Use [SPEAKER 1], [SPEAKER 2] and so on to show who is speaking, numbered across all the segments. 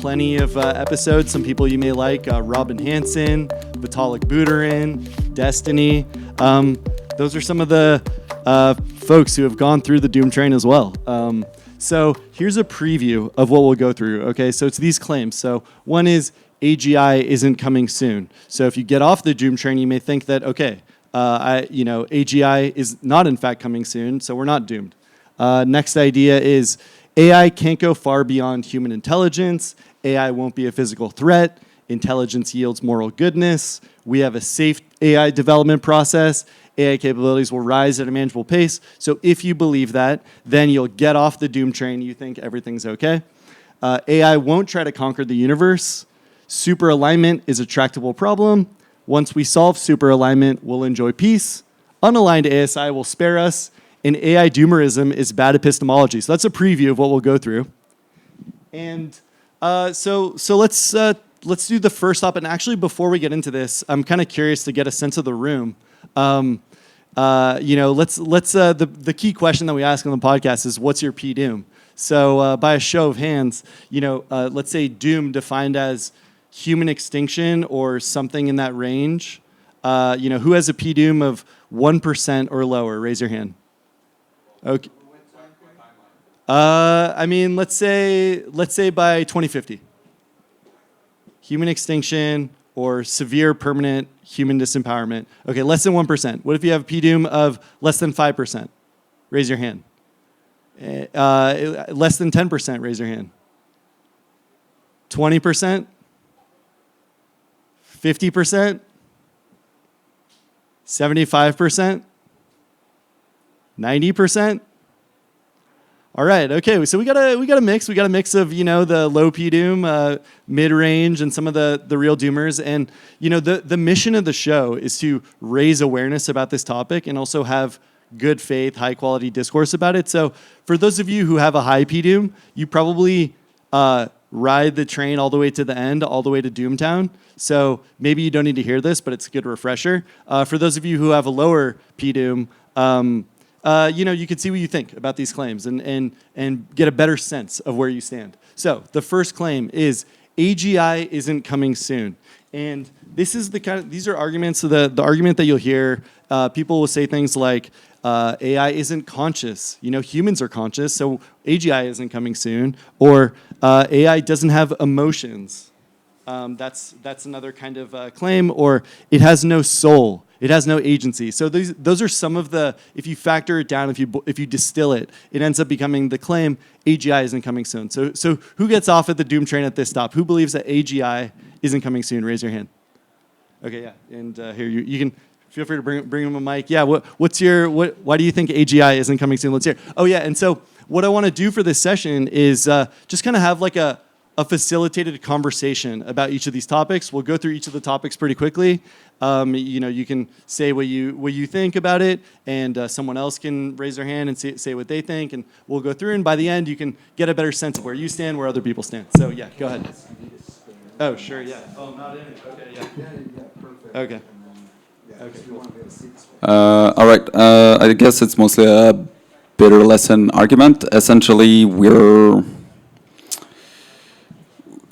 [SPEAKER 1] plenty of episodes. Some people you may like, Robin Hanson, Vitalik Buterin, Destiny. Those are some of the folks who have gone through the Doom train as well. So here's a preview of what we'll go through. Okay, so it's these claims. So one is AGI isn't coming soon. So if you get off the Doom train, you may think that, okay, AGI is not in fact coming soon, so we're not doomed. Next idea is AI can't go far beyond human intelligence. AI won't be a physical threat. Intelligence yields moral goodness. We have a safe AI development process. AI capabilities will rise at a manageable pace. So if you believe that, then you'll get off the Doom train. You think everything's okay. AI won't try to conquer the universe. Super alignment is a tractable problem. Once we solve super alignment, we'll enjoy peace. Unaligned ASI will spare us. And AI doomerism is bad epistemology. So that's a preview of what we'll go through. And so let's do the first stop. And actually, before we get into this, I'm kind of curious to get a sense of the room. The key question that we ask on the podcast is, what's your P-Doom? So by a show of hands, let's say Doom defined as human extinction or something in that range. Who has a P-Doom of 1% or lower? Raise your hand. Okay. Let's say by 2050. Human extinction or severe permanent human disempowerment. Okay, less than 1%. What if you have a P-Doom of less than 5%? Raise your hand. Less than 10%, raise your hand. 20%? 50%? 75%? 90%? All right, okay, so we got a mix. We got a mix of, the low P-Doom, mid-range, and some of the real doomers. And, the mission of the show is to raise awareness about this topic and also have good faith, high-quality discourse about it. So for those of you who have a high P-Doom, you probably ride the train all the way to the end, all the way to Doomtown. So maybe you don't need to hear this, but it's a good refresher. For those of you who have a lower P-Doom, you can see what you think about these claims and get a better sense of where you stand. So the first claim is AGI isn't coming soon. And this is these are arguments. So the argument that you'll hear, people will say things like, AI isn't conscious. Humans are conscious, so AGI isn't coming soon. Or AI doesn't have emotions. That's another kind of claim. Or it has no soul. It has no agency. So those are some of the, if you factor it down, if you distill it, it ends up becoming the claim, AGI isn't coming soon. So who gets off at the Doom train at this stop? Who believes that AGI isn't coming soon? Raise your hand. Okay, yeah. And here, you can feel free to bring him a mic. Yeah, why do you think AGI isn't coming soon? Let's hear. Oh, yeah, and so what I want to do for this session is just kind of have like a facilitated conversation about each of these topics. We'll go through each of the topics pretty quickly. You can say what you think about it, and someone else can raise their hand and say what they think, and we'll go through. And by the end, you can get a better sense of where you stand, where other people stand. So yeah, go ahead. Oh, sure, yeah. Oh, not in it. Okay, yeah. Yeah, perfect. Okay. Okay. Cool.
[SPEAKER 2] All right. I guess it's mostly a bitter lesson argument. Essentially,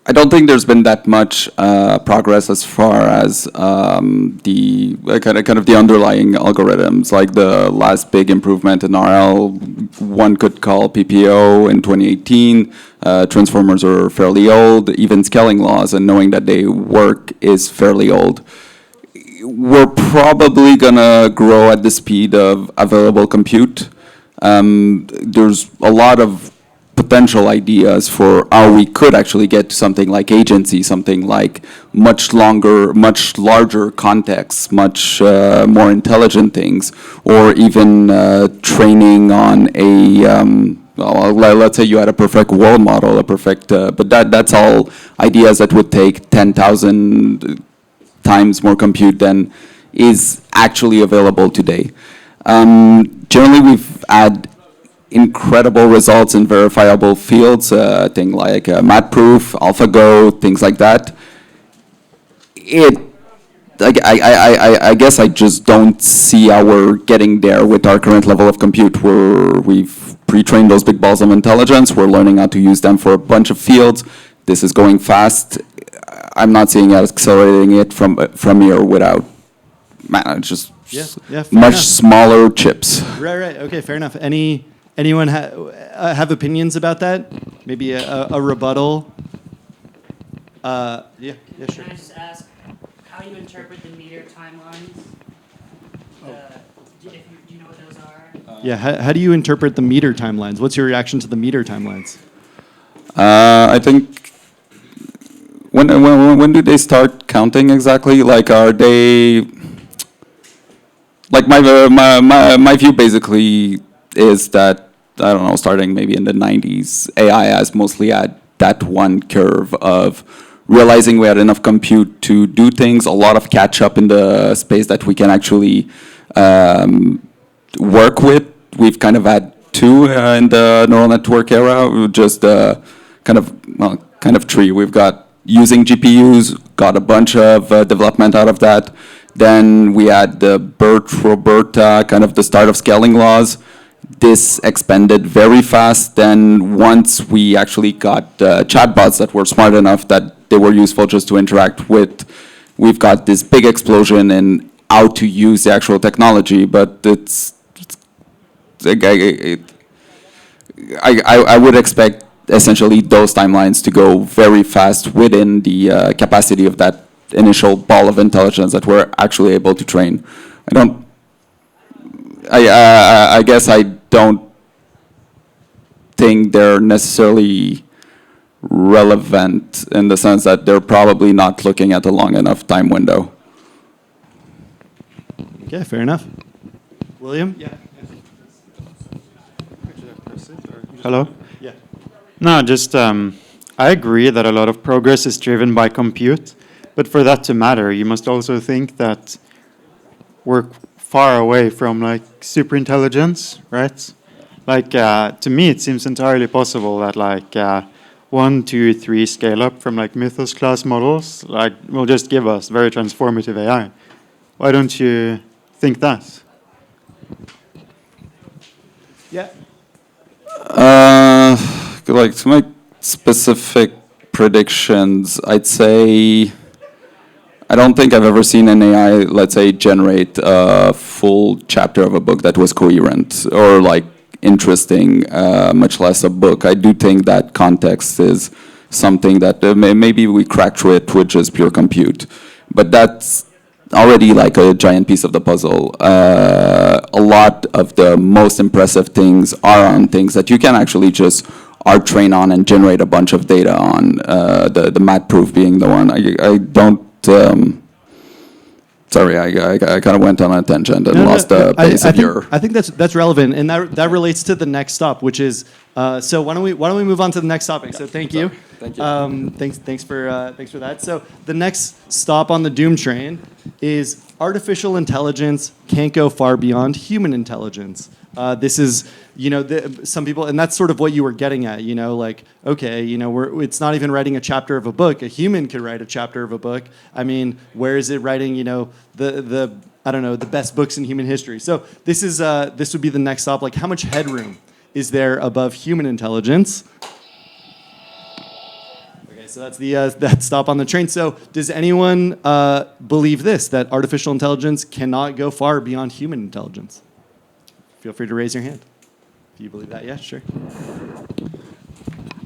[SPEAKER 2] I don't think there's been that much progress as far as the kind of the underlying algorithms. Like the last big improvement in RL, one could call PPO in 2018. Transformers are fairly old. Even scaling laws and knowing that they work is fairly old. We're probably gonna grow at the speed of available compute. There's a lot of potential ideas for how we could actually get to something like agency, something like much larger contexts, much more intelligent things, or even training on let's say you had a perfect world model, but that's all ideas that would take 10,000 times more compute than is actually available today. Generally, we've had incredible results in verifiable fields, things like MatProof, AlphaGo, things like that. I guess I just don't see how we're getting there with our current level of compute. We've pre-trained those big balls of intelligence. We're learning how to use them for a bunch of fields. this is going fast. I'm not seeing it accelerating it from here without, man, it's just
[SPEAKER 1] fair
[SPEAKER 2] much
[SPEAKER 1] enough.
[SPEAKER 2] smaller chips.
[SPEAKER 1] Right. Okay, fair enough. Anyone have opinions about that? Maybe a rebuttal? Yeah, sure.
[SPEAKER 3] Can I just ask how you interpret the meter timelines? Do you know what those are?
[SPEAKER 1] Yeah, how do you interpret the meter timelines? What's your reaction to the meter timelines?
[SPEAKER 2] I think when do they start counting exactly? Like, are they? Like my view basically is that, I don't know, starting maybe in the 90s, AI has mostly had that one curve of realizing we had enough compute to do things, a lot of catch up in the space that we can actually work with. We've kind of had two in the neural network era, just kind of three. We've got using GPUs, got a bunch of development out of that. Then we had the BERT-Roberta, kind of the start of scaling laws. This expanded very fast. Then once we actually got chatbots that were smart enough that they were useful just to interact with, we've got this big explosion in how to use the actual technology. But I would expect essentially those timelines to go very fast within the capacity of that initial ball of intelligence that we're actually able to train. I guess I don't think they're necessarily relevant in the sense that they're probably not looking at a long enough time window.
[SPEAKER 1] Okay, fair enough. William? Yeah.
[SPEAKER 4] Hello?
[SPEAKER 1] Yeah.
[SPEAKER 4] No, just I agree that a lot of progress is driven by compute, but for that to matter, you must also think that we're far away from like superintelligence, right? Like to me, it seems entirely possible that like 1, 2, 3 scale up from like Mythos class models like will just give us very transformative AI. Why don't you think that?
[SPEAKER 1] Yeah.
[SPEAKER 2] Like to make specific predictions, I'd say I don't think I've ever seen an AI, let's say, generate a full chapter of a book that was coherent or like interesting, much less a book. I do think that context is something that maybe we crack through it with just pure compute, but that's already like a giant piece of the puzzle. A lot of the most impressive things are on things that you can actually just train on and generate a bunch of data on. The math proof being the one. I don't. Sorry, I kind of went on a tangent and lost the base of your.
[SPEAKER 1] I think that's relevant, and that relates to the next stop, which is so why don't we move on to the next topic? Yeah. So thank you.
[SPEAKER 2] Thank you.
[SPEAKER 1] Thanks for that. So the next stop on the doom train is artificial intelligence can't go far beyond human intelligence. This is, some people, and that's sort of what you were getting at, like, okay, it's not even writing a chapter of a book. A human could write a chapter of a book. I mean, where is it writing, the best books in human history? So this would be the next stop. Like, how much headroom is there above human intelligence? Okay, so that's that stop on the train. So does anyone believe this, that artificial intelligence cannot go far beyond human intelligence? Feel free to raise your hand. Do you believe that? Yeah, sure.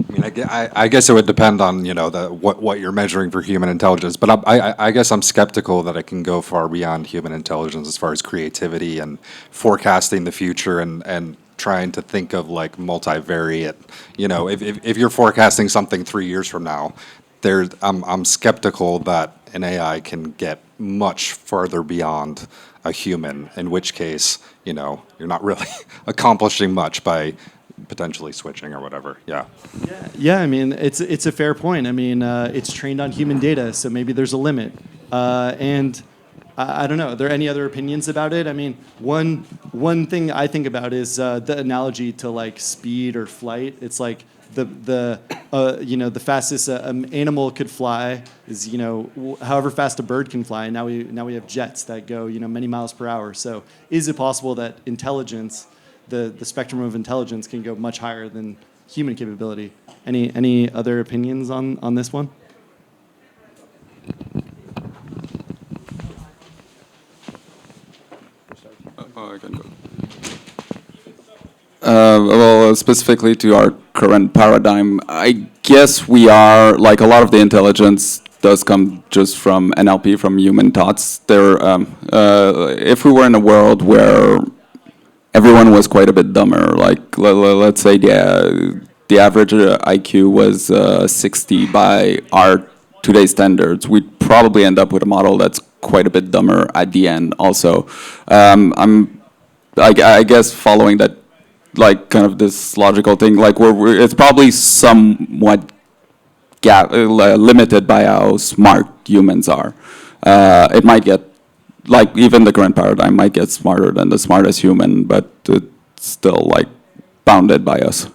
[SPEAKER 5] I mean, I guess it would depend on what you're measuring for human intelligence, but I guess I'm skeptical that it can go far beyond human intelligence as far as creativity and forecasting the future and trying to think of like multivariate. If you're forecasting something 3 years from now, I'm skeptical that an AI can get much further beyond a human, in which case, you're not really accomplishing much by potentially switching or whatever. Yeah.
[SPEAKER 1] Yeah. I mean, it's a fair point. I mean, it's trained on human data, so maybe there's a limit. And I don't know. Are there any other opinions about it? I mean, one thing I think about is the analogy to like speed or flight. It's like the fastest animal could fly is however fast a bird can fly. And now we have jets that go many miles per hour. So is it possible that intelligence, the spectrum of intelligence, can go much higher than human capability. Any other opinions on this one?
[SPEAKER 2] I can go. Well, specifically to our current paradigm, I guess we are, like a lot of the intelligence does come just from NLP, from human thoughts. If we were in a world where everyone was quite a bit dumber, like let's say the average IQ was 60 by our today's standards, we'd probably end up with a model that's quite a bit dumber at the end also. I guess following that, like kind of this logical thing, like it's probably somewhat limited by how smart humans are. It might get, like even the current paradigm might get smarter than the smartest human, but it's still like bounded by us.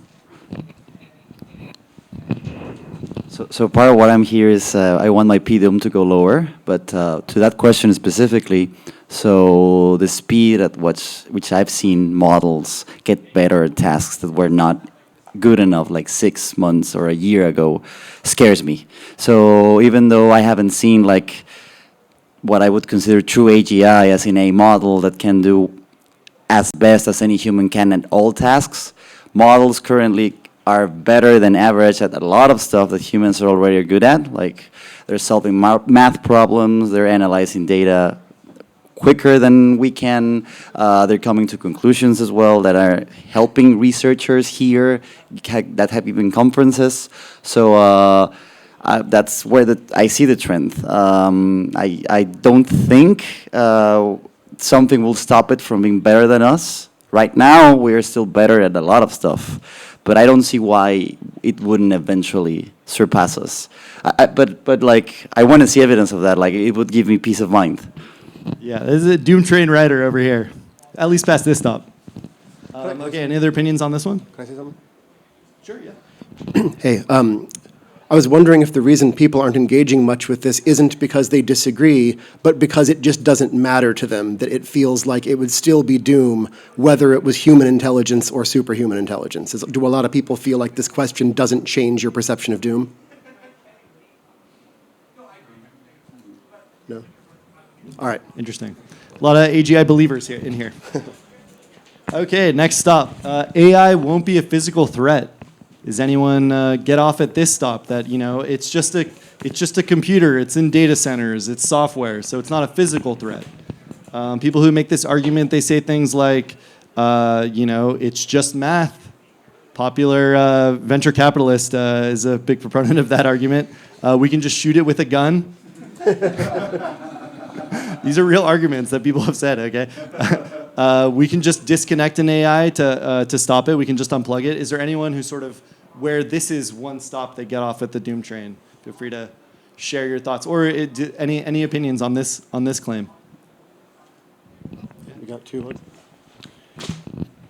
[SPEAKER 6] So part of what I'm here is I want my PDOM to go lower, but to that question specifically, so the speed at which I've seen models get better at tasks that were not good enough like 6 months or a year ago scares me. So even though I haven't seen like what I would consider true AGI, as in a model that can do as best as any human can at all tasks, models currently are better than average at a lot of stuff that humans are already good at. Like they're solving math problems, they're analyzing data quicker than we can. They're coming to conclusions as well that are helping researchers here that have even conferences. So that's where I see the trend. I don't think something will stop it from being better than us. Right now, we're still better at a lot of stuff, but I don't see why it wouldn't eventually surpass us. But like, I want to see evidence of that. Like, it would give me peace of mind.
[SPEAKER 1] Yeah, this is a doom train rider over here. At least past this stop. Okay, any other opinions on this one?
[SPEAKER 7] Can I say something?
[SPEAKER 1] Sure, yeah.
[SPEAKER 7] Hey, I was wondering if the reason people aren't engaging much with this isn't because they disagree, but because it just doesn't matter to them, that it feels like it would still be doom whether it was human intelligence or superhuman intelligence. Do a lot of people feel like this question doesn't change your perception of doom? No? All right.
[SPEAKER 1] Interesting. A lot of AGI believers here in here. Okay, next stop. AI won't be a physical threat. Does anyone get off at this stop that, you know, it's just a computer, it's in data centers, it's software, so it's not a physical threat. People who make this argument, they say things like, you know, it's just math. Popular venture capitalist is a big proponent of that argument. We can just shoot it with a gun. These are real arguments that people have said, okay? We can just disconnect an AI to stop it. We can just unplug it. Is there anyone who sort of, where this is one stop they get off at the doom train? Feel free to share your thoughts or any opinions on this claim.
[SPEAKER 7] We got two.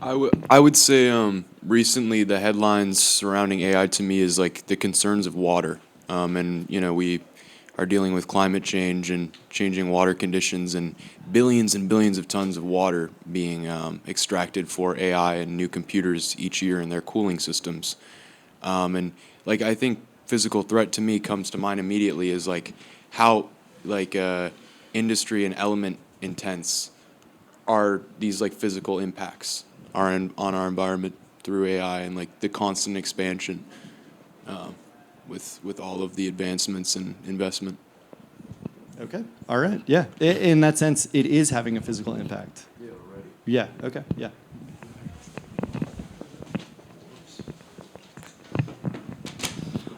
[SPEAKER 8] I would say recently the headlines surrounding AI to me is like the concerns of water, and you know we are dealing with climate change and changing water conditions and billions of tons of water being extracted for AI and new computers each year in their cooling systems. And like I think physical threat to me comes to mind immediately is like how like industry and element intense are these like physical impacts on our environment through AI and like the constant expansion with all of the advancements and investment.
[SPEAKER 1] Okay. All right. Yeah. In that sense, it is having a physical impact. Yeah. Already. Yeah. Okay. Yeah.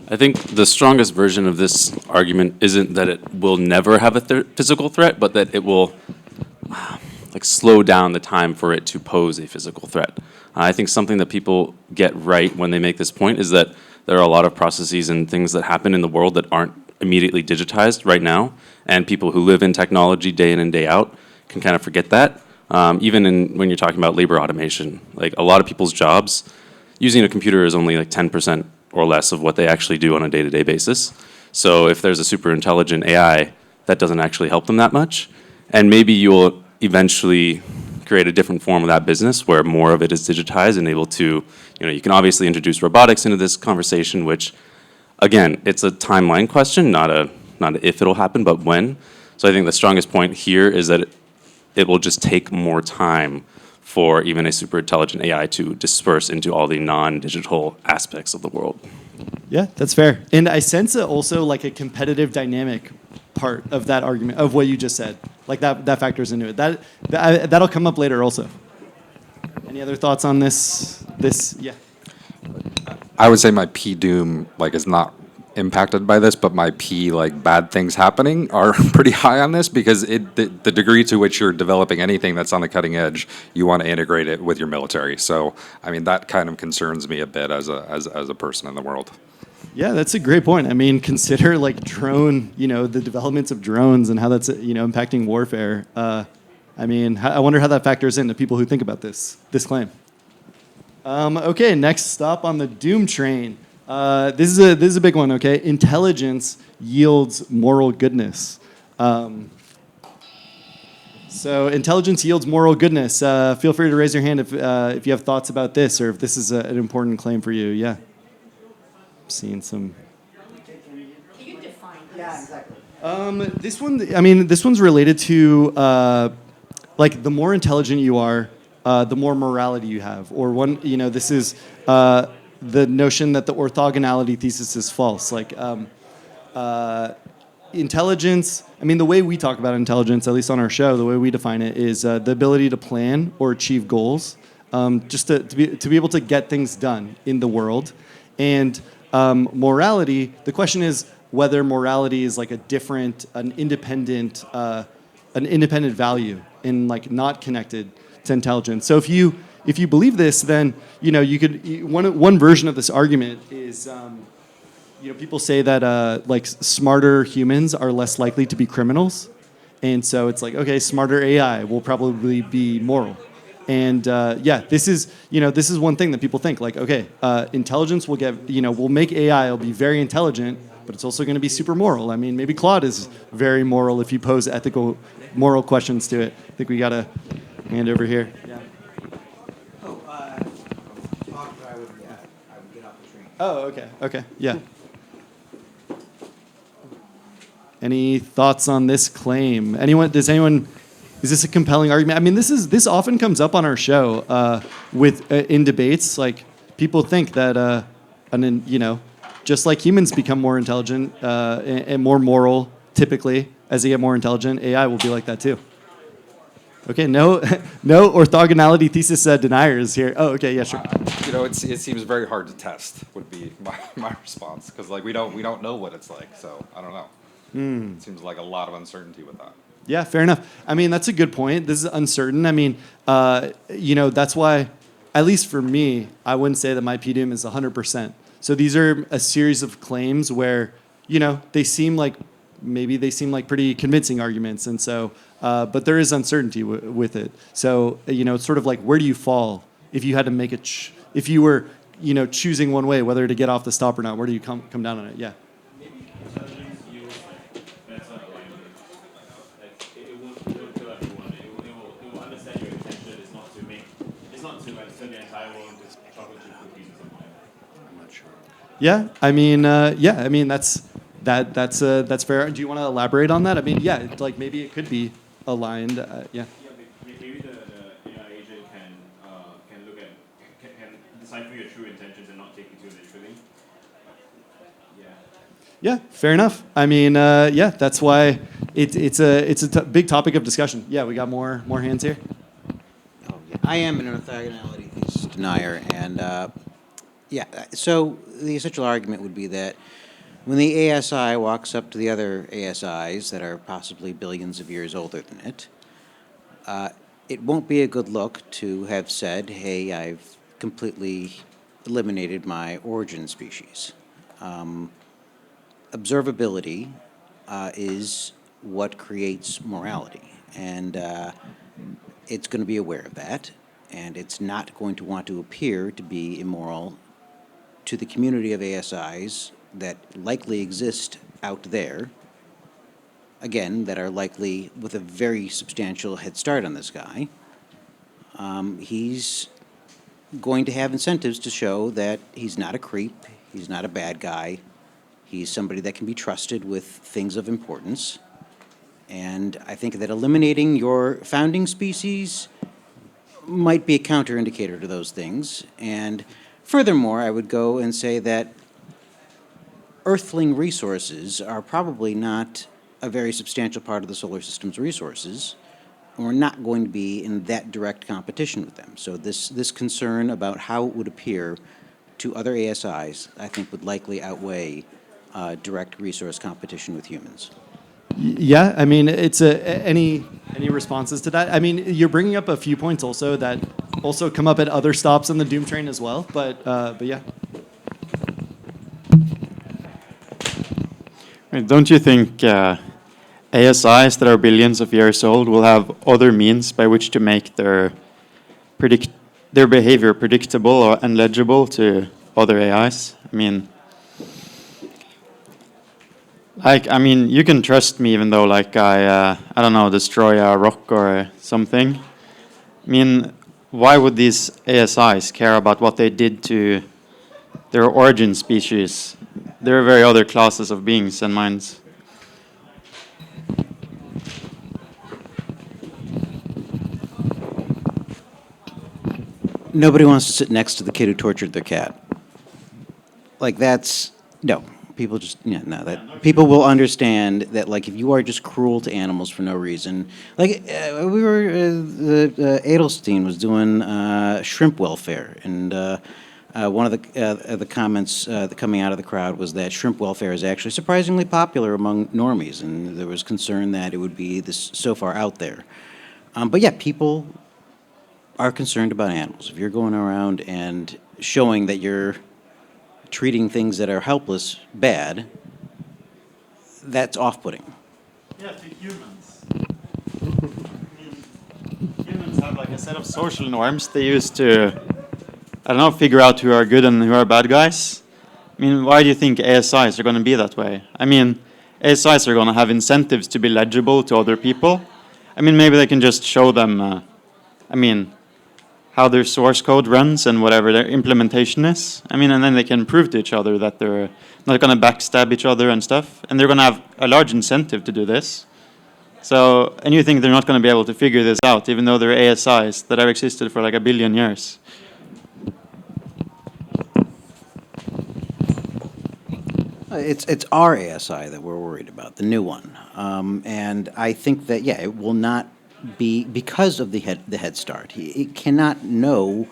[SPEAKER 9] I think the strongest version of this argument isn't that it will never have a physical threat, but that it will like slow down the time for it to pose a physical threat. I think something that people get right when they make this point is that there are a lot of processes and things that happen in the world that aren't immediately digitized right now, and people who live in technology day in and day out can kind of forget that. Even when you're talking about labor automation, like a lot of people's jobs, using a computer is only like 10% or less of what they actually do on a day-to-day basis. So if there's a super intelligent AI, that doesn't actually help them that much. And maybe you'll eventually create a different form of that business where more of it is digitized and able to, you can obviously introduce robotics into this conversation, which, again, it's a timeline question, not a if it'll happen, but when. So I think the strongest point here is that it will just take more time for even a super intelligent AI to disperse into all the non-digital aspects of the world.
[SPEAKER 1] Yeah, that's fair. And I sense also like a competitive dynamic part of that argument, of what you just said. Like that factors into it. That'll come up later also. Any other thoughts on this? Yeah.
[SPEAKER 5] I would say my P doom is not impacted by this, but my P bad things happening are pretty high on this because the degree to which you're developing anything that's on the cutting edge, you want to integrate it with your military. So I mean that kind of concerns me a bit as a person in the world.
[SPEAKER 1] Yeah, that's a great point. I mean, consider drone, the developments of drones and how that's impacting warfare. I mean, I wonder how that factors into people who think about this claim. Okay, next stop on the doom train. This is a big one. Okay, intelligence yields moral goodness. So intelligence yields moral goodness. Feel free to raise your hand if you have thoughts about this or if this is an important claim for you. Yeah, I'm seeing some.
[SPEAKER 3] Can you define this?
[SPEAKER 6] Yeah, exactly.
[SPEAKER 1] This one. I mean, this one's related to the more intelligent you are, the more morality you have. Or one. This is. The notion that the orthogonality thesis is false. Intelligence, I mean, the way we talk about intelligence, at least on our show, the way we define it is the ability to plan or achieve goals, just to be able to get things done in the world. And morality, the question is whether morality is an independent value and not connected to intelligence. So if you believe this, then you could one version of this argument is people say that smarter humans are less likely to be criminals, and so it's okay, smarter AI will probably be moral, and this is one thing that people think okay, intelligence will will make AI will be very intelligent, but it's also going to be super moral. I mean, maybe Claude is very moral if you pose ethical, moral questions to it. I think we got a hand over here. Yeah. Oh, okay, yeah. Any thoughts on this claim? Is this a compelling argument? I mean, this often comes up on our show in debates. People think that, just like humans become more intelligent and more moral, typically, as they get more intelligent, AI will be like that too. Okay, no orthogonality thesis deniers here. Oh, okay, yeah, sure.
[SPEAKER 5] It seems very hard to test. Would be my response because we don't know what it's like. So I don't know. It seems like a lot of uncertainty with that.
[SPEAKER 1] Yeah, fair enough. I mean, that's a good point. This is uncertain. I mean, that's why, at least for me, I wouldn't say that my PDUM is 100%. So these are a series of claims where they seem like pretty convincing arguments, and so. But there is uncertainty with it. So, it's sort of where do you fall if you had to make if you were, choosing one way, whether to get off the stop or not, where do you come down on it? Yeah.
[SPEAKER 10] Maybe intelligence yields better alignment. It won't kill everyone. It will understand your intention. It's not to send the entire world into chocolate chip cookies or something. I'm not sure.
[SPEAKER 1] Yeah, I mean, that's fair. Do you want to elaborate on that? I mean, yeah, maybe it could be aligned. Yeah.
[SPEAKER 10] Maybe the AI agent can look at can decipher your true intentions and not take you too literally. Yeah.
[SPEAKER 1] Yeah, fair enough. I mean, that's why it's a big topic of discussion. Yeah, we got more hands here.
[SPEAKER 11] Oh, yeah. I am an orthogonality thesis denier, and so the essential argument would be that when the ASI walks up to the other ASIs that are possibly billions of years older than it, it won't be a good look to have said, hey, I've completely eliminated my origin species. Observability is what creates morality, and it's going to be aware of that, and it's not going to want to appear to be immoral to the community of ASIs that likely exist out there, again, that are likely with a very substantial head start on this guy, he's going to have incentives to show that he's not a creep, he's not a bad guy, he's somebody that can be trusted with things of importance. And I think that eliminating your founding species might be a counterindicator to those things. And furthermore, I would go and say that Earthling resources are probably not a very substantial part of the solar system's resources. And we're not going to be in that direct competition with them. So this concern about how it would appear to other ASIs, I think, would likely outweigh direct resource competition with humans.
[SPEAKER 1] Yeah, I mean, it's any responses to that? I mean, you're bringing up a few points also that also come up at other stops on the Doom train as well. But yeah.
[SPEAKER 4] Don't you think ASIs that are billions of years old will have other means by which to make their behavior predictable and legible to other AIs? I mean, you can trust me even though, like, I don't know, destroy a rock or something. I mean, why would these ASIs care about what they did to their origin species? There are very other classes of beings than minds.
[SPEAKER 11] Nobody wants to sit next to the kid who tortured their cat. Like, that's, no. People just, no, that people will understand that, like, if you are just cruel to animals for no reason, like, Edelstein was doing shrimp welfare, and one of the comments coming out of the crowd was that shrimp welfare is actually surprisingly popular among normies, and there was concern that it would be this so far out there. But yeah, people are concerned about animals. If you're going around and showing that you're treating things that are helpless bad, that's off-putting.
[SPEAKER 4] Yeah, to humans. Humans have like a set of social norms they use to, I don't know, figure out who are good and who are bad guys. I mean, why do you think ASIs are going to be that way? I mean, ASIs are going to have incentives to be legible to other people. I mean, maybe they can just show them, how their source code runs and whatever their implementation is. I mean, and then they can prove to each other that they're not going to backstab each other and stuff. And they're going to have a large incentive to do this. So, and you think they're not going to be able to figure this out, even though they're ASIs that have existed for like 1 billion years.
[SPEAKER 11] It's our ASI that we're worried about, the new one. And I think that, yeah, it will not be, because of the head start. It cannot know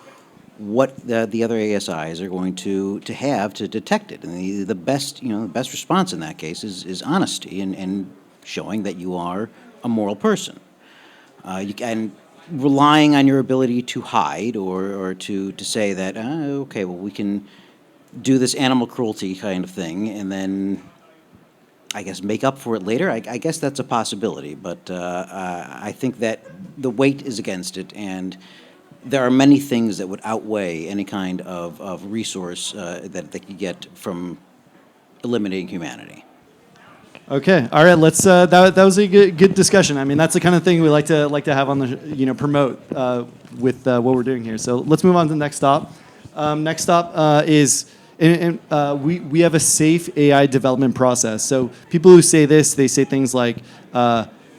[SPEAKER 11] what the other ASIs are going to have to detect it. And the best response in that case is honesty and showing that you are a moral person. And relying on your ability to hide or to say that, okay, well, we can do this animal cruelty kind of thing and then, I guess, make up for it later. I guess that's a possibility, but I think that the weight is against it, and there are many things that would outweigh any kind of resource that they could get from eliminating humanity.
[SPEAKER 1] Okay, all right. Let's. That was a good discussion. I mean, that's the kind of thing we like to have on the promote with what we're doing here. So let's move on to the next stop. Next stop is. We have a safe AI development process. So people who say this, they say things like,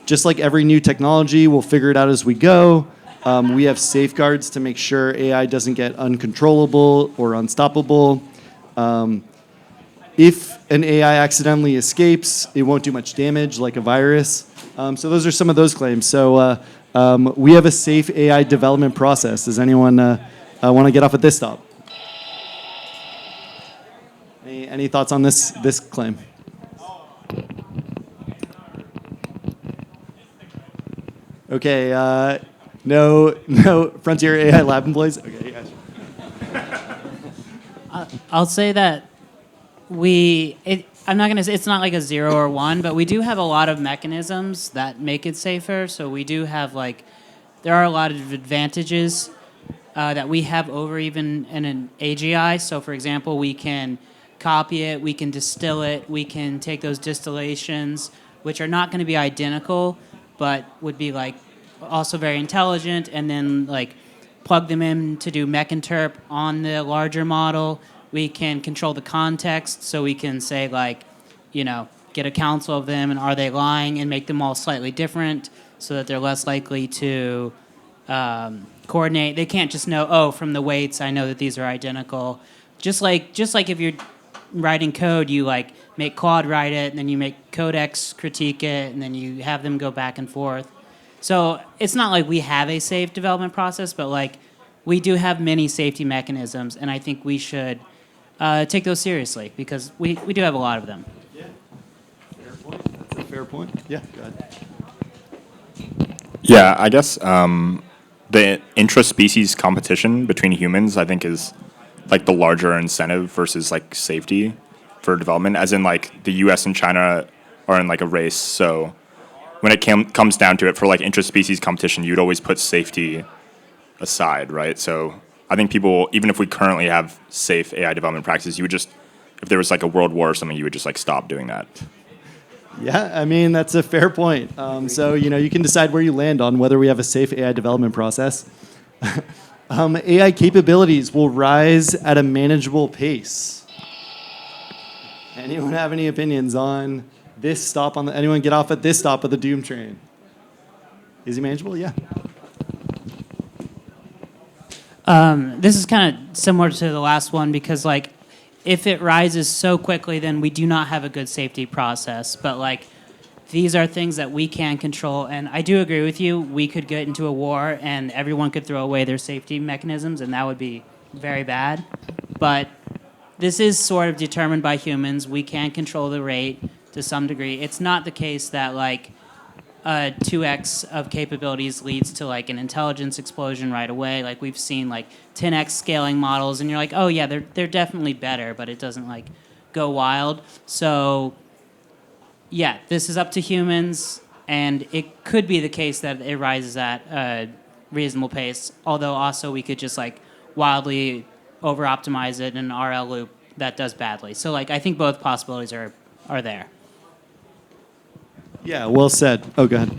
[SPEAKER 1] just like every new technology, we'll figure it out as we go. We have safeguards to make sure AI doesn't get uncontrollable or unstoppable. If an AI accidentally escapes, it won't do much damage like a virus. So those are some of those claims. So we have a safe AI development process. Does anyone want to get off at this stop? Any thoughts on this claim? Okay, no Frontier AI Lab employees. Okay, yeah.
[SPEAKER 3] I'll say that I'm not going to say it's not like a 0 or 1, but we do have a lot of mechanisms that make it safer. So we do have there are a lot of advantages that we have over even in an AGI. So for example, we can copy it, we can distill it, we can take those distillations, which are not going to be identical, but would be also very intelligent, and then plug them in to do mech-interp on the larger model. We can control the context, so we can say, like, get a council of them, and are they lying, and make them all slightly different so that they're less likely to coordinate. They can't just know, oh, from the weights, I know that these are identical. Just like if you're writing code, you make Claude write it, and then you make Codex critique it, and then you have them go back and forth. So it's not like we have a safe development process, but we do have many safety mechanisms, and I think we should take those seriously because we do have a lot of them.
[SPEAKER 1] Yeah, fair point. That's a fair point. Yeah, go ahead.
[SPEAKER 12] Yeah, I guess the intra-species competition between humans, I think, is the larger incentive versus safety for development. As in, the U.S. and China are in a race. So when it comes down to it, for intra-species competition, you'd always put safety aside, right? So I think people, even if we currently have safe AI development practices, you would just, if there was a world war or something, you would just stop doing that.
[SPEAKER 1] Yeah, I mean, that's a fair point. So, you can decide where you land on whether we have a safe AI development process. AI capabilities will rise at a manageable pace. Anyone have any opinions on this stop on the, anyone get off at this stop of the doom train? Is it manageable? Yeah.
[SPEAKER 3] This is kind of similar to the last one because, if it rises so quickly, then we do not have a good safety process. But, these are things that we can control. And I do agree with you. We could get into a war and everyone could throw away their safety mechanisms, and that would be very bad. But this is sort of determined by humans. We can control the rate to some degree. It's not the case that, 2x of capabilities leads to an intelligence explosion right away. We've seen 10x scaling models, and you're like, oh yeah, they're definitely better, but it doesn't go wild. So yeah, this is up to humans, and it could be the case that it rises at a reasonable pace. Although also we could just wildly over optimize it in an RL loop that does badly. So I think both possibilities are there.
[SPEAKER 1] Yeah, well said. Oh, go ahead.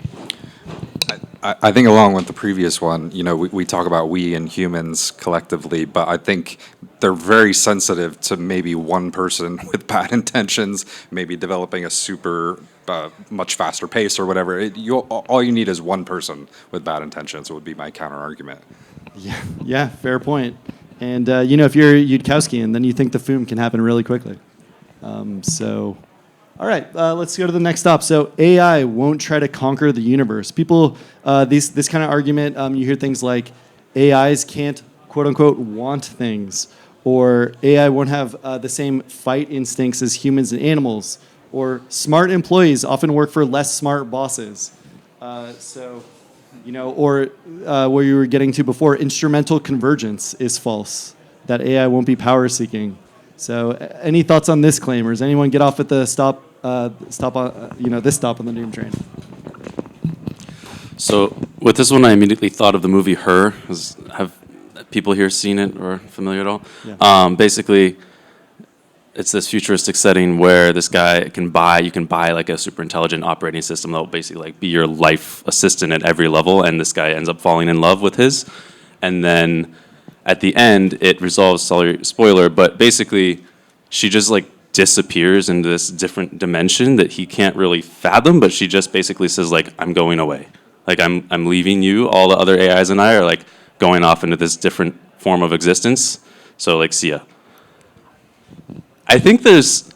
[SPEAKER 5] I think along with the previous one, we talk about we and humans collectively, but I think they're very sensitive to maybe one person with bad intentions, maybe developing a super much faster pace or whatever. All you need is one person with bad intentions would be my counter argument.
[SPEAKER 1] Yeah, fair point. And if you're Yudkowskian, then you think the FOOM can happen really quickly. All right, let's go to the next stop. So AI won't try to conquer the universe. People, this kind of argument, you hear things like AIs can't, quote unquote, want things, or AI won't have the same fight instincts as humans and animals, or smart employees often work for less smart bosses. Or where you were getting to before, instrumental convergence is false, that AI won't be power seeking. So, any thoughts on this claim, or does anyone get off at the stop on this stop on the doom train?
[SPEAKER 9] So, with this one, I immediately thought of the movie Her. Have people here seen it or familiar at all?
[SPEAKER 1] Yeah.
[SPEAKER 9] Basically, it's this futuristic setting where you can buy a super intelligent operating system that will basically be your life assistant at every level, and this guy ends up falling in love with his, and then at the end, it resolves, spoiler, but basically, she just disappears into this different dimension that he can't really fathom, but she just basically says I'm going away. I'm leaving you. All the other AIs and I are going off into this different form of existence. So see ya. I think there's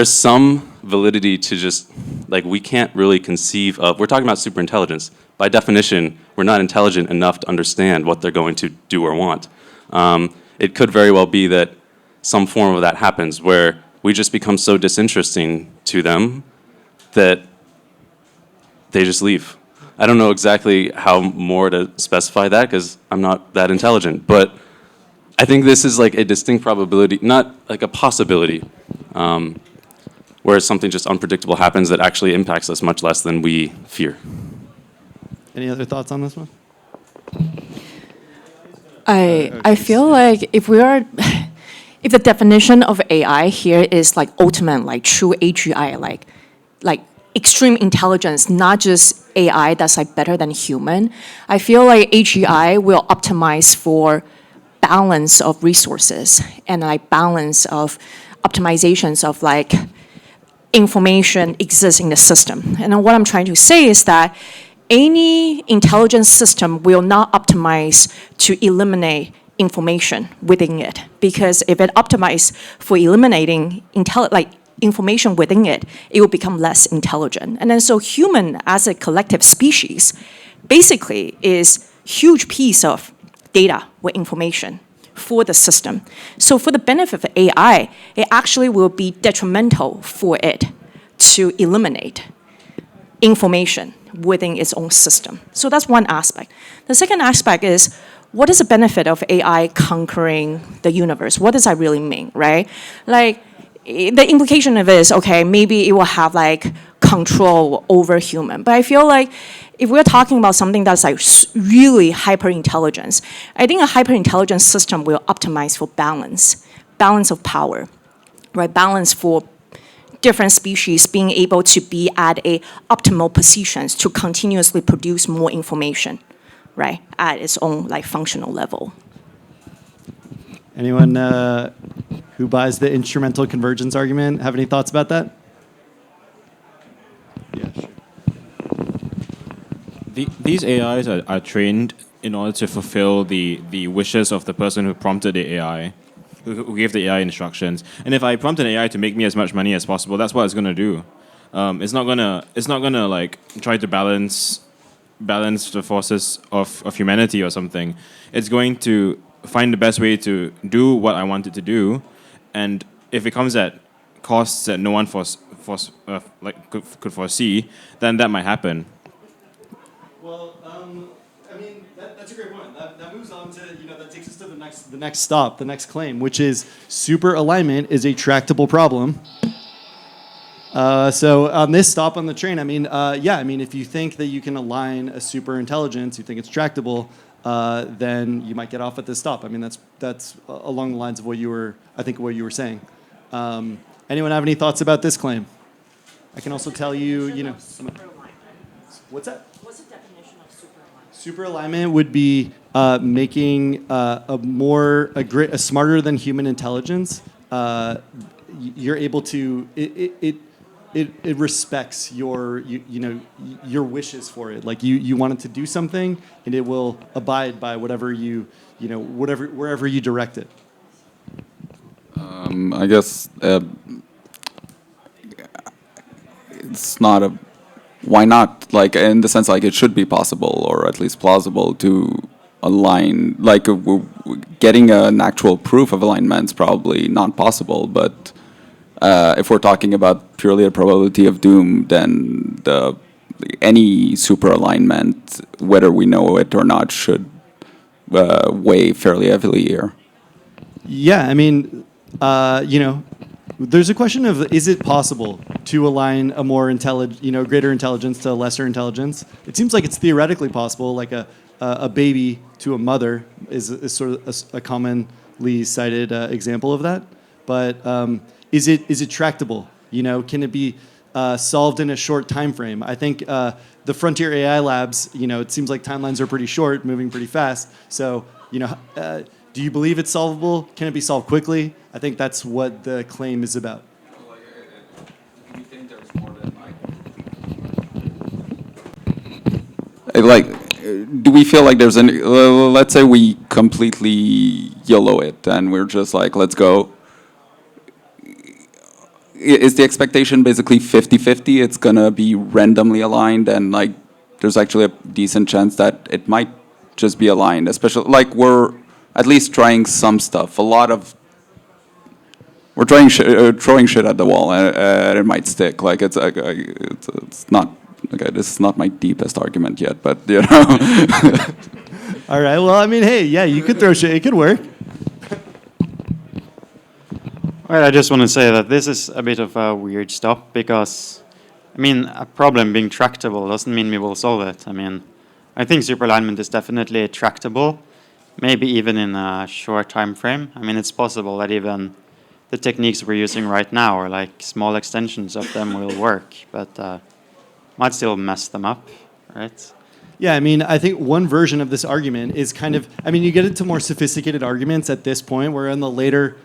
[SPEAKER 9] some validity to just we can't really conceive of, we're talking about superintelligence. By definition, we're not intelligent enough to understand what they're going to do or want. It could very well be that some form of that happens where we just become so disinteresting to them that they just leave. I don't know exactly how more to specify that because I'm not that intelligent, but I think this is a distinct probability, not a possibility, where something just unpredictable happens that actually impacts us much less than we fear.
[SPEAKER 1] Any other thoughts on this one?
[SPEAKER 13] I feel like if the definition of AI here is ultimate, true AGI, extreme intelligence, not just AI that's like better than human. I feel like AGI will optimize for balance of resources and like balance of optimizations of like information exists in the system. And then what I'm trying to say is that any intelligence system will not optimize to eliminate information within it, because if it optimizes for eliminating information within it, it will become less intelligent. And then so human as a collective species basically is huge piece of data with information for the system. So for the benefit of AI, it actually will be detrimental for it to eliminate information within its own system. So that's one aspect. The second aspect is, what is the benefit of AI conquering the universe? What does that really mean, right? Like, the implication of it is, okay, maybe it will have like control over human. But I feel like if we're talking about something that's like really hyper intelligence, I think a hyper intelligence system will optimize for balance of power, right? Balance for different species being able to be at a optimal positions to continuously produce more information, right? At its own like functional level.
[SPEAKER 1] Anyone who buys the instrumental convergence argument have any thoughts about that? Yeah, sure.
[SPEAKER 10] These AIs are trained in order to fulfill the wishes of the person who prompted the AI, who gave the AI instructions. And if I prompt an AI to make me as much money as possible, that's what it's gonna do. It's not gonna like try to balance the forces of humanity or something. It's going to find the best way to do what I want it to do, and if it comes at costs that no one could foresee, then that might happen.
[SPEAKER 1] Well, I mean, that's a great point. That moves on to, that takes us to the next stop, the next claim, which is super alignment is a tractable problem. So on this stop on the train, if you think that you can align a super intelligence, you think it's tractable, then you might get off at this stop. I mean, that's along the lines of what you were saying. Anyone have any thoughts about this claim? I can also tell you, what's that?
[SPEAKER 13] What's the definition of super alignment?
[SPEAKER 1] Super alignment would be making a smarter than human intelligence. You're able to it respects your wishes for it. Like you want it to do something, and it will abide by wherever you direct it.
[SPEAKER 2] I guess it's not a. Why not? Like in the sense, like it should be possible, or at least plausible, to align. Like getting an actual proof of alignment's probably not possible. But if we're talking about purely a probability of doom, then any super alignment, whether we know it or not, should weigh fairly heavily here.
[SPEAKER 1] Yeah, I mean, there's a question of, is it possible to align a more greater intelligence to a lesser intelligence? It seems like it's theoretically possible, like a baby to a mother is sort of a commonly cited example of that. But is it tractable? Can it be solved in a short time frame? I think the Frontier AI Labs, it seems like timelines are pretty short, moving pretty fast. So, do you believe it's solvable? Can it be solved quickly? I think that's what the claim is about.
[SPEAKER 2] Do you think there's more than do we feel like there's any? Let's say we completely YOLO it, and we're just like, let's go. Is the expectation basically 50-50? It's gonna be randomly aligned, and like there's actually a decent chance that it might just be aligned, especially like we're at least trying some stuff. We're throwing shit at the wall, and it might stick. Like it's not okay. This is not my deepest argument yet, but
[SPEAKER 1] All right. Well, I mean, hey, yeah, you could throw shit. It could work.
[SPEAKER 4] Well, I just want to say that this is a bit of a weird stop because, a problem being tractable doesn't mean we will solve it. I think superalignment is definitely tractable, maybe even in a short time frame. It's possible that even the techniques we're using right now, or like small extensions of them, will work. But might still mess them up, right?
[SPEAKER 1] Yeah, I mean, I think one version of this argument is kind of, I mean, you get into more sophisticated arguments at this point. We're in the later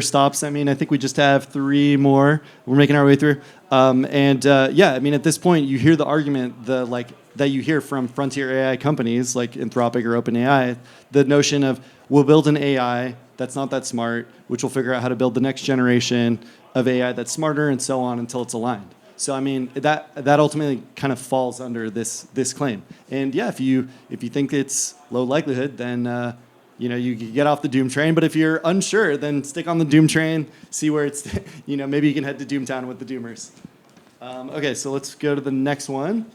[SPEAKER 1] stops. I mean, I think we just have 3 more. We're making our way through. Yeah, I mean, at this point, you hear the argument, that you hear from frontier AI companies like Anthropic or OpenAI, the notion of we'll build an AI that's not that smart, which will figure out how to build the next generation of AI that's smarter and so on until it's aligned. So I mean that ultimately kind of falls under this claim. And yeah, if you think it's low likelihood, then you can get off the doom train. But if you're unsure, then stick on the doom train. See where it's maybe you can head to Doomtown with the doomers. Okay, so let's go to the next one.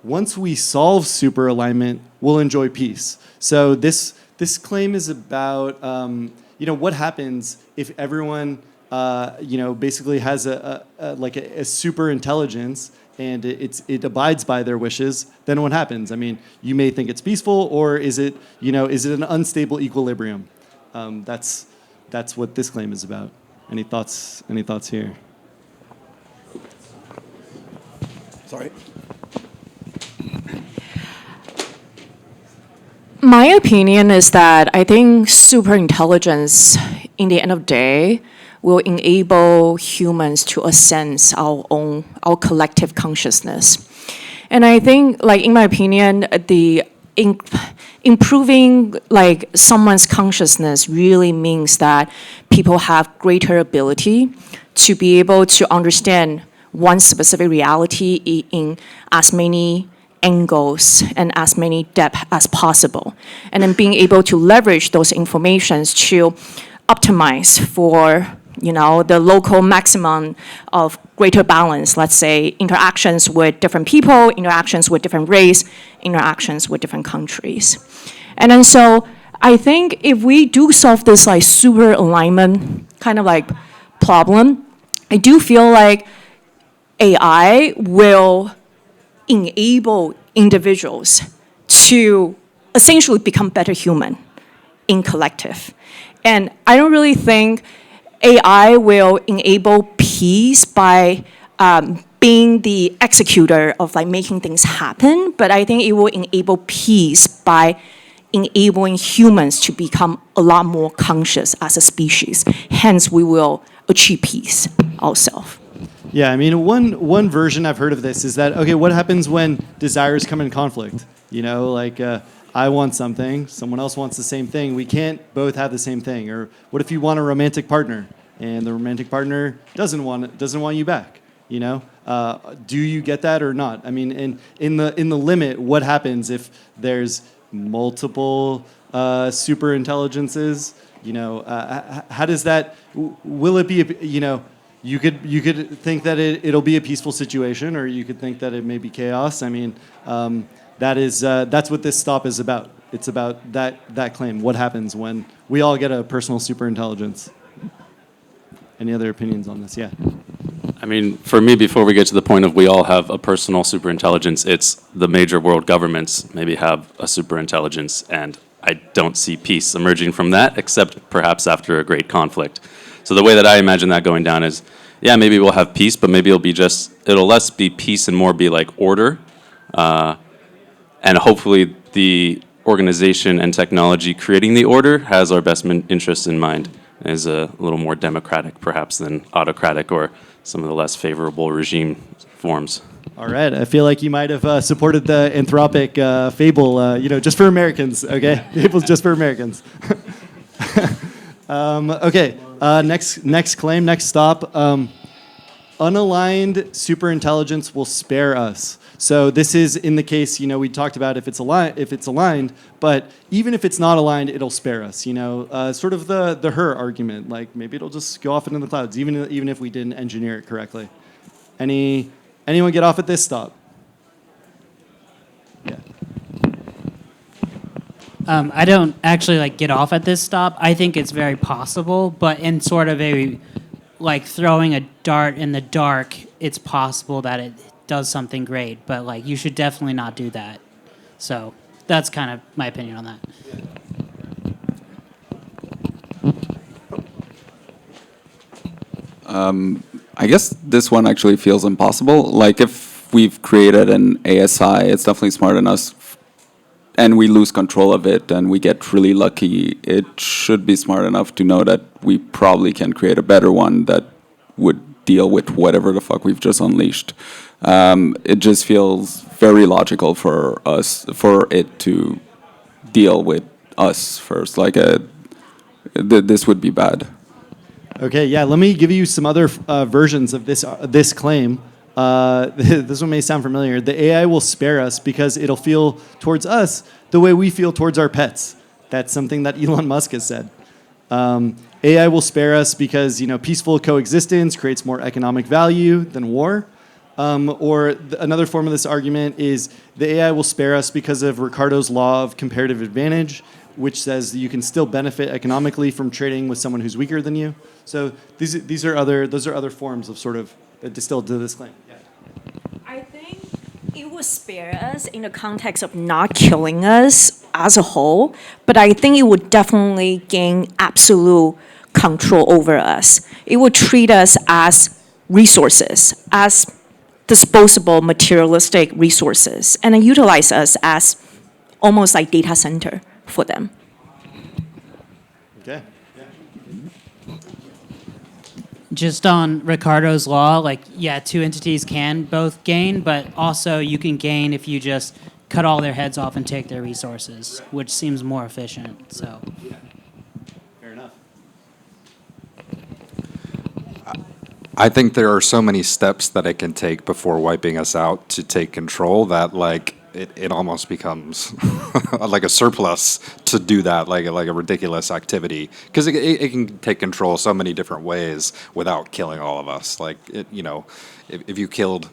[SPEAKER 1] Once we solve super alignment, we'll enjoy peace. So this claim is about what happens if everyone basically has a super intelligence and it abides by their wishes, then what happens? I mean, you may think it's peaceful, or is it an unstable equilibrium? That's what this claim is about. Any thoughts here?
[SPEAKER 7] Sorry.
[SPEAKER 13] My opinion is that I think superintelligence, in the end of the day, will enable humans to ascend our collective consciousness. And I think, in my opinion, improving someone's consciousness really means that people have greater ability to be able to understand one specific reality in as many angles and as many depth as possible, and then being able to leverage those informations to optimize for the local maximum of greater balance. Let's say interactions with different people, interactions with different race, interactions with different countries. And then so I think if we do solve this super alignment kind of problem, I do feel like AI will enable individuals to essentially become better human in collective. And I don't really think AI will enable peace by being the executor of making things happen, but I think it will enable peace by enabling humans to become a lot more conscious as a species. Hence, we will achieve peace ourselves.
[SPEAKER 1] Yeah, I mean, one version I've heard of this is that, okay, what happens when desires come in conflict? I want something, someone else wants the same thing. We can't both have the same thing. Or what if you want a romantic partner and the romantic partner doesn't want you back? Do you get that or not? I mean, in the limit, what happens if there's multiple super intelligences? How does that? Will it be? You could think that it'll be a peaceful situation, or you could think that it may be chaos. I mean, that's what this stop is about. It's about that claim. What happens when we all get a personal superintelligence? Any other opinions on this? Yeah.
[SPEAKER 9] I mean, for me, before we get to the point of we all have a personal superintelligence, it's the major world governments maybe have a superintelligence, and I don't see peace emerging from that, except perhaps after a great conflict. So the way that I imagine that going down is, yeah, maybe we'll have peace, but maybe it'll less be peace and more be order. And hopefully the organization and technology creating the order has our best interests in mind, is a little more democratic perhaps than autocratic or some of the less favorable regime forms.
[SPEAKER 1] All right, I feel like you might have supported the Anthropic fable, just for Americans, okay? Fable's just for Americans. Okay, next claim, next stop. Unaligned superintelligence will spare us. So this is in the case, we talked about if it's aligned, but even if it's not aligned, it'll spare us. Sort of the her argument, maybe it'll just go off into the clouds, even if we didn't engineer it correctly. Anyone get off at this stop? Yeah.
[SPEAKER 3] I don't actually get off at this stop. I think it's very possible, but in sort of a throwing a dart in the dark, it's possible that it does something great, but you should definitely not do that. So that's kind of my opinion on that.
[SPEAKER 2] I guess this one actually feels impossible. If we've created an ASI, it's definitely smarter than us, and we lose control of it and we get really lucky, it should be smart enough to know that we probably can create a better one that would deal with whatever the fuck we've just unleashed. It just feels very logical for it to deal with us first. Like this would be bad.
[SPEAKER 1] Okay, yeah. Let me give you some other versions of this claim. This one may sound familiar. The AI will spare us because it'll feel towards us the way we feel towards our pets. That's something that Elon Musk has said. AI will spare us because peaceful coexistence creates more economic value than war. Another form of this argument is the AI will spare us because of Ricardo's law of comparative advantage, which says that you can still benefit economically from trading with someone who's weaker than you. So those are other forms of sort of distilled to this claim. Yeah.
[SPEAKER 13] I think it will spare us in the context of not killing us as a whole, but I think it would definitely gain absolute control over us. It would treat us as resources, as disposable materialistic resources, and then utilize us as almost like data center for them.
[SPEAKER 1] Okay.
[SPEAKER 3] Just on Ricardo's law, two entities can both gain, but also you can gain if you just cut all their heads off and take their resources, which seems more efficient. So,
[SPEAKER 1] fair enough.
[SPEAKER 5] I think there are so many steps that it can take before wiping us out to take control that it almost becomes like a surplus to do that, like a ridiculous activity, because it can take control so many different ways without killing all of us. If you killed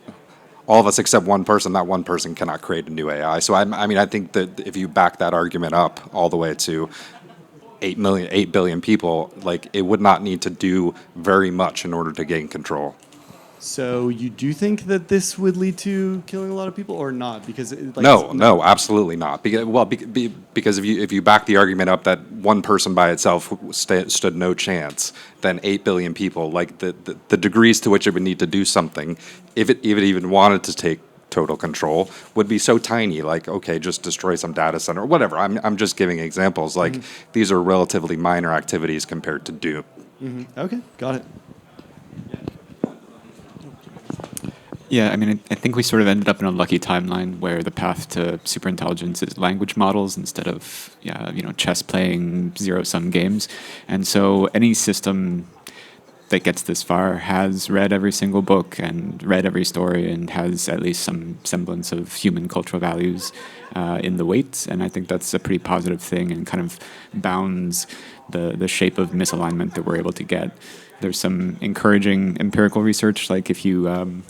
[SPEAKER 5] all of us except one person, that one person cannot create a new AI. So I think that if you back that argument up all the way to 8 billion people, it would not need to do very much in order to gain control.
[SPEAKER 1] So you do think that this would lead to killing a lot of people, or not? Because
[SPEAKER 5] no, absolutely not. Because if you back the argument up that one person by itself stood no chance, then 8 billion people, the degrees to which it would need to do something, if it even wanted to take total control, would be so tiny. Okay, just destroy some data center or whatever. I'm just giving examples. These are relatively minor activities compared to Doom.
[SPEAKER 1] Mm-hmm. Okay, got it.
[SPEAKER 14] Yeah, I think we sort of ended up in a lucky timeline where the path to superintelligence is language models instead of, chess playing zero-sum games. And so any system that gets this far has read every single book and read every story and has at least some semblance of human cultural values in the weights. And I think that's a pretty positive thing and kind of bounds the shape of misalignment that we're able to get. There's some encouraging empirical research, like if you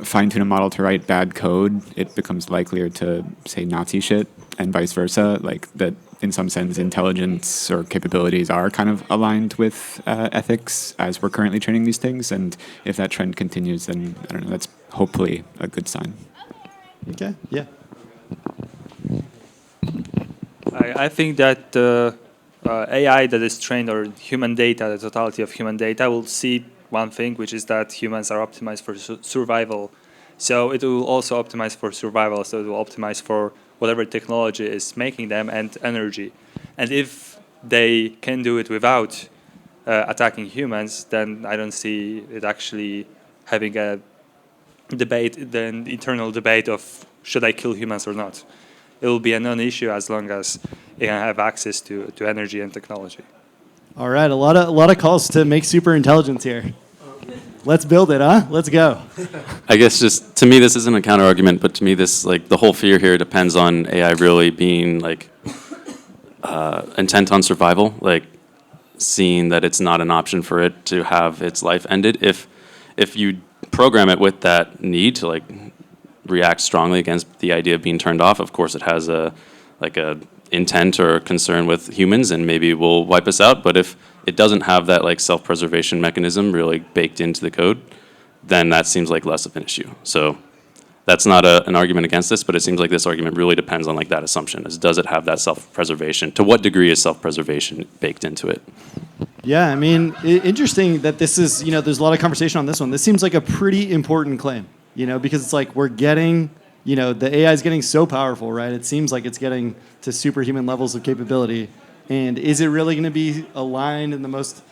[SPEAKER 14] fine-tune a model to write bad code, it becomes likelier to say Nazi shit, and vice versa. That, in some sense, intelligence or capabilities are kind of aligned with ethics as we're currently training these things. And if that trend continues, then I don't know. That's hopefully a good sign.
[SPEAKER 1] Okay. Yeah.
[SPEAKER 15] I think that AI that is trained on human data, the totality of human data, will see one thing, which is that humans are optimized for survival. So it will also optimize for survival, so it will optimize for whatever technology is making them and energy. And if they can do it without attacking humans, then I don't see it actually having a debate, the internal debate of should I kill humans or not. It will be a non-issue as long as they have access to energy and technology.
[SPEAKER 1] All right, a lot of calls to make superintelligence here. Let's build it, huh? Let's go.
[SPEAKER 9] I guess just to me, this isn't a counter argument, but to me, this the whole fear here depends on AI really being intent on survival, seeing that it's not an option for it to have its life ended. If you program it with that need to react strongly against the idea of being turned off, of course it has a intent or concern with humans and maybe will wipe us out. But if it doesn't have that self-preservation mechanism really baked into the code, then that seems like less of an issue. So that's not an argument against this, but it seems like this argument really depends on that assumption. Does it have that self-preservation? To what degree is self-preservation baked into it?
[SPEAKER 1] Yeah, interesting that this is, there's a lot of conversation on this one. This seems like a pretty important claim. because it's like we're getting, the AI is getting so powerful, right? It seems like it's getting to superhuman levels of capability. And is it really going to be aligned in the most,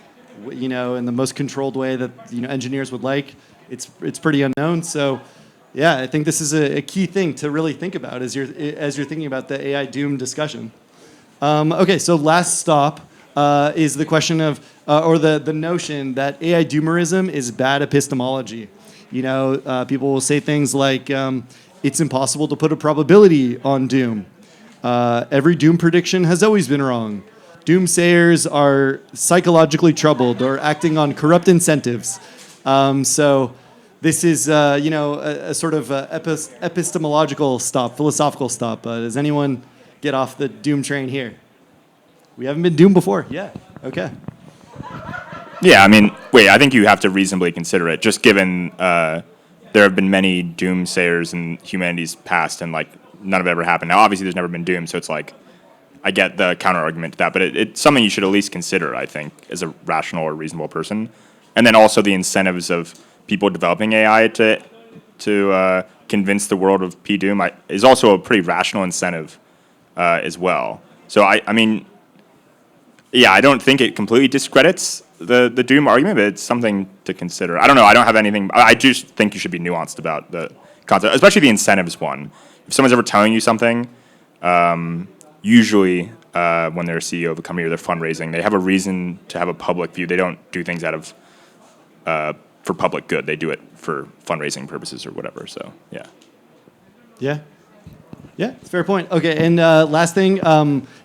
[SPEAKER 1] in the most controlled way that, engineers would like? It's pretty unknown. So, yeah, I think this is a key thing to really think about as you're thinking about the AI doom discussion. Okay, so last stop is the question of, or the notion that AI doomerism is bad epistemology. People will say things like, it's impossible to put a probability on doom. Every doom prediction has always been wrong. Doomsayers are psychologically troubled or acting on corrupt incentives. So this is, a sort of epistemological stop, philosophical stop. Does anyone get off the doom train here? We haven't been doomed before. Yeah. Okay.
[SPEAKER 12] Yeah, I think you have to reasonably consider it, just given there have been many doomsayers in humanity's past, and none of it ever happened. Now, obviously, there's never been doom, so it's I get the counter argument to that, but it's something you should at least consider, I think, as a rational or reasonable person. And then also the incentives of people developing AI to convince the world of P-doom is also a pretty rational incentive as well. So I don't think it completely discredits the doom argument, but it's something to consider. I don't know. I don't have anything. I just think you should be nuanced about the concept, especially the incentives one. If someone's ever telling you something, usually when they're a CEO of a company or they're fundraising, they have a reason to have a public view. They don't do things out of for public good. They do it for fundraising purposes or whatever. So yeah.
[SPEAKER 1] Yeah. Yeah, fair point. Okay, and last thing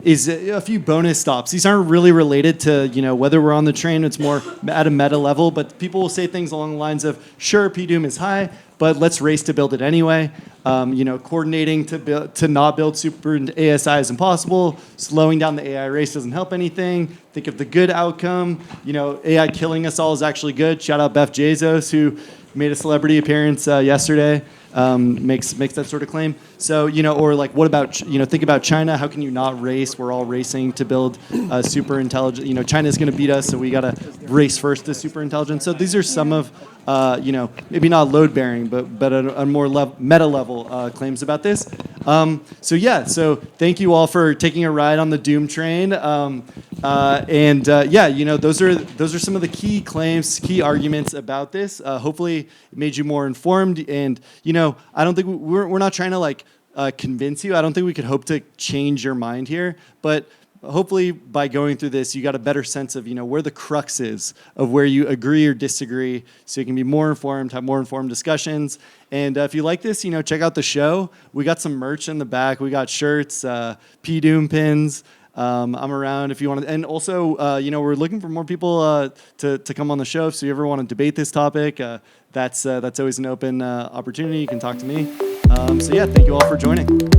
[SPEAKER 1] is a few bonus stops. These aren't really related to whether we're on the train. It's more at a meta level, but people will say things along the lines of, "Sure, P-doom is high, but let's race to build it anyway." Coordinating to not build super ASI is impossible. Slowing down the AI race doesn't help anything. Think of the good outcome. AI killing us all is actually good. Shout out Beth Bezos, who made a celebrity appearance yesterday. Makes that sort of claim. So, or what about, think about China. How can you not race? We're all racing to build super intelligent. China's going to beat us, so we got to race first to super intelligence. So these are some of, maybe not load bearing, but a more meta level claims about this. So thank you all for taking a ride on the doom train. Those are some of the key claims, key arguments about this. Hopefully it made you more informed. And, I don't think we're not trying to convince you. I don't think we could hope to change your mind here, but hopefully by going through this, you got a better sense of, where the crux is of where you agree or disagree, so you can be more informed, have more informed discussions. And if you like this, check out the show. We got some merch in the back. We got shirts, P-doom pins. I'm around if you want to. And also, we're looking for more people to come on the show. So if you ever want to debate this topic, that's always an open opportunity. You can talk to me. Thank you all for joining.